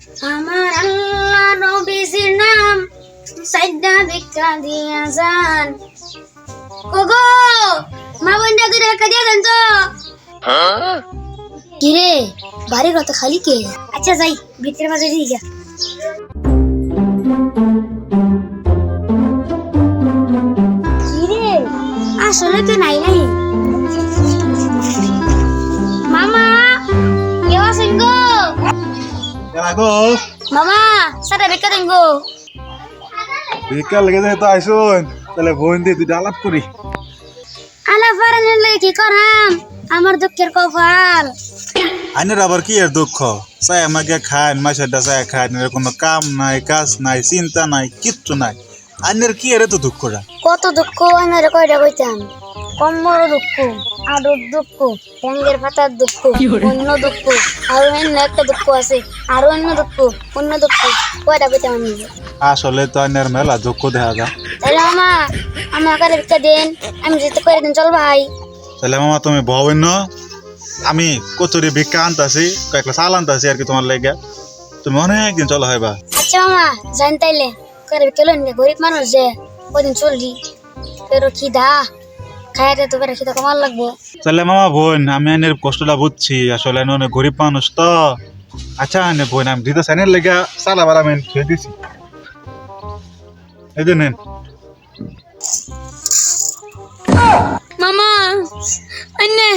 আমার আল্লাহ নবীজির নাম সাইদা ভিক্ষা দিয়া যান। ওগো মা বন্ধা দুটো ভিক্ষা দিয়া যান তো। কিরে বাড়ির কত খালি কে? আচ্ছা যাই ভিতরে মাঝে দিয়ে যা। কিরে আসলে তো নাই নাই। মামা কেউ আছেন গো? গো মামা সারা ভিক্ষা দেন গো। ভিক্ষা লেগে যায় তো আইসুন, তাহলে বোন দিয়ে দুইটা আলাপ করি। আলা ফারানের লাগে কি করাম, আমার দুঃখের কপাল। আইনের আবার কি এর দুঃখ? চাই আমাকে খান মাসেরটা চাই খান, এর কোনো কাম নাই কাজ নাই চিন্তা নাই কিচ্ছু নাই। আইনের কি এর তো দুঃখটা? কত দুঃখ আমার কয়টা কইতাম। কম্মর দুঃখ, আডুর দুঃখ, ব্যাঙ্গের পাতার দুঃখ, অন্য দুঃখ, আরো অন্য একটা দুঃখ আছে, আরো অন্য দুঃখ, অন্য দুঃখ, কয়টা কইতাম আমি। আসলে তো আইনের মেলা দুঃখ দেখা যায়। তাহলে মামা আমার কারে ভিক্ষা দেন, আমি যেতে করে দিন চল ভাই। তাহলে মামা তুমি ভাবেন না, আমি কচুরি ভিক্ষা আনতাছি, কয়েকটা চাল আনতাছি আর কি তোমার লেগে। তুমি অনেকদিন চলো হইবা। আচ্ছা মামা জান তাইলে করে ভিক্ষা লইন, গরিব মানুষ যে কদিন চললি pero খিদা খাইতে তো করে খিদা কমার লাগবো। তাহলে মামা বোন আমি আইনের কষ্টটা বুঝছি, আসলে আমি অনেক গরিব মানুষ তো। আচ্ছা আনে বোন আমি দিতে সাইনের লেগে চালা বালা আমি খেয়ে দিছি, এই যে নেন। মামা আন্নে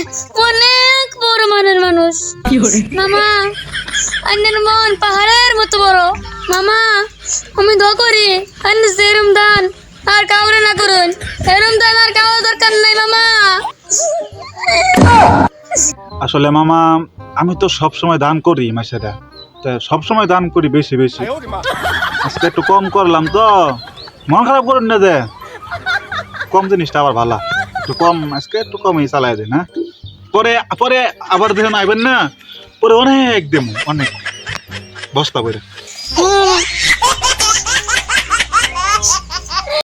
অনেক বড় মনের মানুষ। মামা আন্নের মন পাহাড়ের মতো বড়। মামা আমি দোয়া করি আন্নে সেরম দান আর কাউরে না করুন, এরম দান আর কাউর দরকার নাই মামা। আসলে মামা আমি তো সব সময় দান করি মাসেরা, সব সময় দান করি বেশি বেশি। আজকে একটু কম করলাম তো, মন খারাপ করেন না যে, কম জিনিসটা আবার ভালো, একটু কম আজকে একটু কমই চালাই দেন। হ্যাঁ পরে পরে আবার দেখেন আইবেন না, পরে অনেক দেবো, অনেক বস্তা করে।